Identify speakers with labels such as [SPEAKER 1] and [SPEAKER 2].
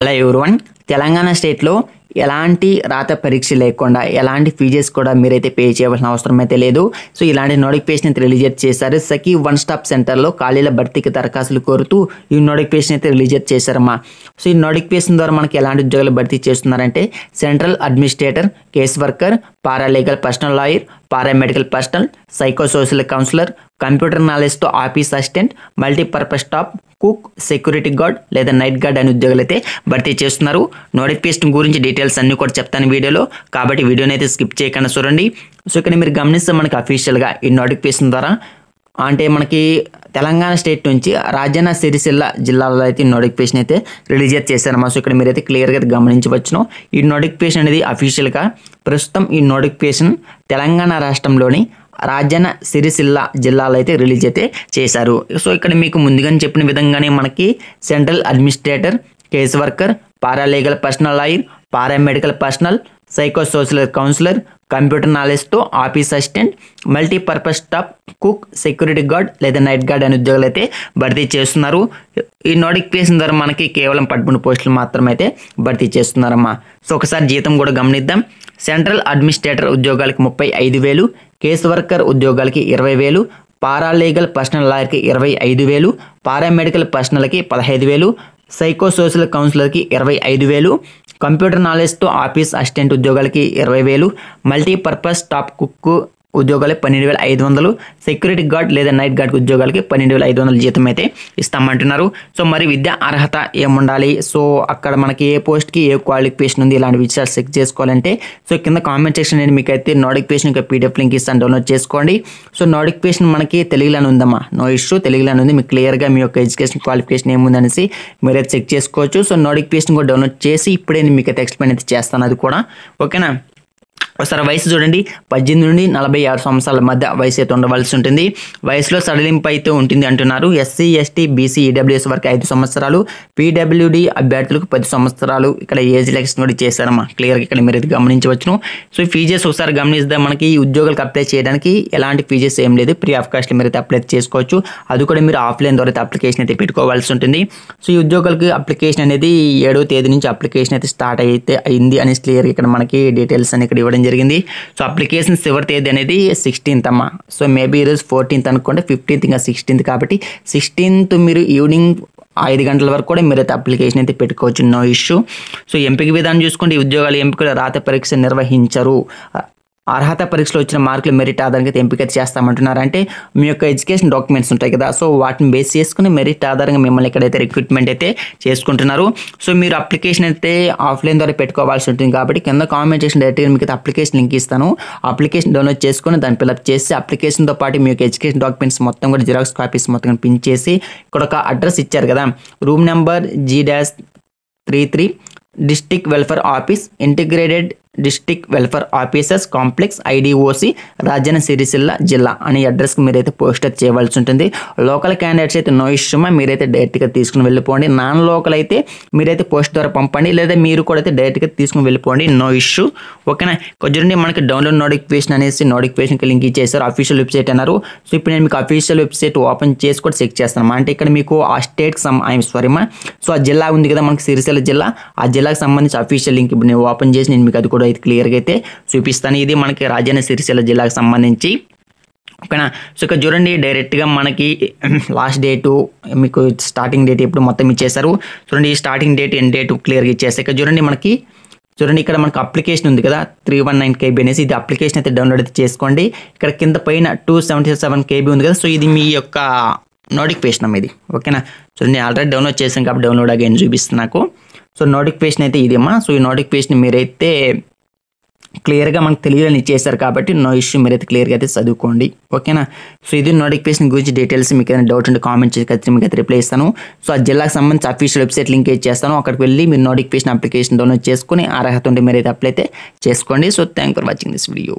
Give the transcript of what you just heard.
[SPEAKER 1] Hello everyone, Telangana స్టేట్లో ఎలాంటి రాత పరీక్ష లేకుండా ఎలాంటి ఫీజెస్ కూడా మీరైతే పే చేయవలసిన అవసరం అయితే లేదు. సో ఇలాంటి నోటిఫికేషన్ అయితే రిలీజ్ చేశారు. సఖీ వన్ స్టాప్ సెంటర్లో ఖాళీల భర్తీకి దరఖాస్తులు కోరుతూ ఈ నోటిఫికేషన్ అయితే రిలీజ్ చేశారమ్మా. సో ఈ నోటిఫికేషన్ ద్వారా మనకి ఎలాంటి ఉద్యోగాలు భర్తీ చేస్తున్నారంటే central administrator, case worker, paralegal personnel lawyer, paramedical personnel, psycho social counsellor, computer నాలెడ్జ్తో office assistant, multipurpose staff, cook, security guard లేదా నైట్ గార్డ్ అనే ఉద్యోగాలు అయితే భర్తీ చేస్తున్నారు. నోటిఫికేషన్ గురించి డీటెయిల్స్ అన్నీ కూడా చెప్తాను వీడియోలో, కాబట్టి వీడియోని అయితే స్కిప్ చేయకుండా చూడండి. సో ఇక్కడ మీరు గమనిస్తే మనకి అఫీషియల్గా ఈ నోటిఫికేషన్ ద్వారా అంటే మనకి తెలంగాణ స్టేట్ నుంచి రాజన్న సిరిసిల్ల జిల్లాలో అయితే నోటిఫికేషన్ అయితే రిలీజ్ చేశారన్నమాట. సో ఇక్కడ మీరైతే క్లియర్గా గమనించవచ్చును. ఈ నోటిఫికేషన్ అనేది అఫీషియల్గా ప్రస్తుతం ఈ నోటిఫికేషన్ తెలంగాణ రాష్ట్రంలోని రాజన్న సిరిసిల్ల జిల్లాలో అయితే రిలీజ్ అయితే చేశారు. సో ఇక్కడ మీకు ముందుగానే చెప్పిన విధంగానే మనకి central administrator, case worker, paralegal personnel lawyer, paramedical personnel, psycho social counsellor, computer నాలెడ్జ్తో office assistant, multipurpose staff, cook, security guard లేదా నైట్ గార్డ్ అనే ఉద్యోగాలు అయితే భర్తీ చేస్తున్నారు. ఈ నోటిఫికేషన్ ద్వారా మనకి కేవలం 13 పోస్టులు మాత్రమైతే భర్తీ చేస్తున్నారమ్మా. సో ఒకసారి జీతం కూడా గమనిద్దాం. సెంట్రల్ అడ్మినిస్ట్రేటర్ ఉద్యోగాలకి 35,000, కేస్ వర్కర్ ఉద్యోగాలకి 20,000, పారాలీగల్ పర్సనల్ లాయర్కి 25,000, పారామెడికల్ పర్సనల్కి 15,000, సైకో సోషల్ కౌన్సిలర్కి 25,000, కంప్యూటర్ నాలెడ్జ్తో ఆఫీస్ అసిస్టెంట్ ఉద్యోగాలకి 20,000, మల్టీపర్పస్ స్టాఫ్ కుక్ ఉద్యోగాలు 12,500, సెక్యూరిటీ గార్డ్ లేదా నైట్ గార్డ్ ఉద్యోగాలకి 12,500 జీతం అయితే ఇస్తామంటున్నారు. సో మరి విద్యా అర్హత ఏముండాలి, సో అక్కడ మనకి ఏ పోస్ట్కి ఏ క్వాలిఫికేషన్ ఉంది, ఇలాంటి విషయాలు చెక్ చేసుకోవాలంటే సో కింద కామెంట్ సెక్షన్ నేను మీకు అయితే నోటిఫికేషన్ యొక్క పీడిఎఫ్ లింక్ ఇస్తాను, డౌన్లోడ్ చేసుకోండి. సో నోటిఫికేషన్ మనకి తెలుగులోనే ఉందమ్మా, నో ఇష్యూ, తెలుగులోనే ఉంది. మీకు క్లియర్గా మీ యొక్క ఎడ్యుకేషన్ క్వాలిఫికేషన్ ఏముందనేసి మీరైతే చెక్ చేసుకోవచ్చు. సో నోటిఫికేషన్ కూడా డౌన్లోడ్ చేసి ఇప్పుడే మీకు అయితే ఎక్స్ప్లెయిన్ అయితే చేస్తాను, అది కూడా ఓకేనా. ఒకసారి వయసు చూడండి, 18 నుండి 46 సంవత్సరాల మధ్య వయసు అయితే ఉండవలసి ఉంటుంది. వయసులో సడలింపు అయితే ఉంటుంది అంటున్నారు. ఎస్సీ, ఎస్టీ, బీసీ, ఈడబ్ల్యూఎస్ వరకు 5 సంవత్సరాలు, పీడబ్ల్యూడి అభ్యర్థులకు 10 సంవత్సరాలు ఇక్కడ ఏజ్ రిలాక్సేషన్ కూడా చేశారమ్మా. క్లియర్గా ఇక్కడ మీరు గమనించవచ్చును. సో ఈ ఫీజెస్ ఒకసారి గమనిద్దాం. మనకి ఈ ఉద్యోగాలకు అప్లై చేయడానికి ఎలాంటి ఫీజెస్ ఏం లేదు, ఫ్రీ ఆఫ్ కాస్ట్ మీరు అయితే అప్లై చేసుకోవచ్చు. అది కూడా మీరు ఆఫ్లైన్ ద్వారా అయితే అప్లికేషన్ అయితే పెట్టుకోవాల్సి ఉంటుంది. సో ఈ ఉద్యోగాలకి అప్లికేషన్ అనేది 7వ తేదీ నుంచి అప్లికేషన్ అయితే స్టార్ట్ అయితే అయింది అని క్లియర్గా ఇక్కడ మనకి డీటెయిల్స్ అని ఇక్కడ ఇవ్వడం జరిగింది. సో అప్లికేషన్ చివరి తేదీ అనేది 16th అమ్మా. సో మేబీ ఈరోజు 14th అనుకోండి, 15th ఇంకా 16th, కాబట్టి 16th మీరు ఈవినింగ్ 5 గంటల వరకు కూడా మీరైతే అప్లికేషన్ అయితే పెట్టుకోవచ్చు, నో ఇష్యూ. సో ఎంపిక విధానం చూసుకోండి. ఈ ఉద్యోగాలు ఎంపికలు రాత పరీక్ష నిర్వహించరు. అర్హత పరీక్షలో వచ్చిన మార్కులు మెరిట్ ఆధారంగా ఎంపిక చేస్తామంటున్నారు. అంటే మీ యొక్క ఎడ్యుకేషన్ డాక్యుమెంట్స్ ఉంటాయి కదా, సో వాటిని బేస్ చేసుకుని మెరిట్ ఆధారంగా మిమ్మల్ని ఇక్కడైతే రిక్రూట్మెంట్ అయితే చేసుకుంటున్నారు. సో మీరు అప్లికేషన్ అయితే ఆఫ్లైన్ ద్వారా పెట్టుకోవాల్సి ఉంటుంది. కాబట్టి కింద కామెంట్ చేసిన డైరెక్ట్గా మీకు అయితే అప్లికేషన్ లింక్ ఇస్తాను. అప్లికేషన్ డౌన్లోడ్ చేసుకుని దాన్ని ఫిల్అప్ చేసి అప్లికేషన్తో పాటు మీ యొక్క ఎడ్యుకేషన్ డాక్యుమెంట్స్ మొత్తం కూడా జిరాక్స్ కాపీస్ మొత్తం పిన్ చేసి ఇక్కడ ఒక అడ్రస్ ఇచ్చారు కదా, room number G-33 district welfare office, integrated district welfare officers complex, IDOC, Rajanna Sircilla జిల్లా అనే అడ్రస్కి మీరైతే పోస్టర్ చేయవలసి ఉంటుంది. లోకల్ క్యాండిడేట్స్ అయితే నో ఇష్యూ, మీరైతే డైరెక్ట్గా తీసుకుని వెళ్ళిపోండి. నాన్ లోకల్ అయితే మీరైతే పోస్ట్ ద్వారా పంపండి, లేదా మీరు కూడా అయితే డైరెక్ట్గా తీసుకుని వెళ్ళిపోండి, నో ఇష్యూ ఓకేనా. కొంచెం మనకి డౌన్లోడ్ నోటిఫికేషన్ అనేసి నోటిఫికేషన్కి లింక్ ఇచ్చేసారు, అఫీషియల్ వెబ్సైట్ అన్నారు. సో ఇప్పుడు నేను మీకు అఫీషియల్ వెబ్సైట్ ఓపెన్ చేసి కూడా చెక్ చేస్తాను. అంటే ఇక్కడ మీకు ఆ స్టేట్కి సో ఆ జిల్లా ఉంది కదా మనకి సిరిసిల్ల జిల్లా, ఆ జిల్లాకు సంబంధించి అఫీషియల్ లింక్ ఇప్పుడు నేను ఓపెన్ చేసి నేను మీకు అది కూడా అయితే క్లియర్గా అయితే చూపిస్తాను. ఇది మనకి రాజన్న సిరిసిల్ల జిల్లాకు సంబంధించి ఓకేనా. సో ఇక్కడ చూడండి, డైరెక్ట్గా మనకి లాస్ట్ డేటు మీకు స్టార్టింగ్ డేట్ ఇప్పుడు మొత్తం ఇచ్చేసారు. చూడండి ఈ స్టార్టింగ్ డేట్ ఎండ్ డేట్ క్లియర్గా ఇచ్చేస్తారు. ఇక్కడ చూడండి ఇక్కడ మనకి అప్లికేషన్ ఉంది కదా 319 KB అనేసి, ఇది అప్లికేషన్ అయితే డౌన్లోడ్ అయితే చేసుకోండి. ఇక్కడ కింద పైన 277 KB ఉంది కదా, సో ఇది మీ యొక్క నోటిఫికేషన్ ఇది ఓకేనా. చూడండి ఆల్రెడీ డౌన్లోడ్ చేసాను కాబట్టి డౌన్లోడ్ అగైన్ చూపిస్తుంది నాకు. సో నోటిఫికేషన్ అయితే ఇది అమ్మా. సో ఈ నోటిఫికేషన్ మీరైతే క్లియర్గా మనకు తెలియాలని ఇచ్చేసారు కాబట్టి నో ఇష్యూ, మీరైతే క్లియర్గా అయితే చదువుకోండి ఓకేనా. సో ఇది నోటిఫికేషన్ గురించి డీటెయిల్స్. మీకు ఏదైనా డౌట్ ఉంటే కామెంట్ చేసి మీకు అయితే రిప్లై ఇస్తాను. సో ఆ జిల్లాకు సంబంధించి అఫీషియల్ వెబ్సైట్ లింక్ చేస్తాను, అక్కడికి వెళ్ళి మీరు నోటిఫికేషన్ అప్లికేషన్ డౌన్లోడ్ చేసుకుని అర్హత ఉంటే మీరైతే అప్లై అయితే చేసుకోండి. So thank for watching this video.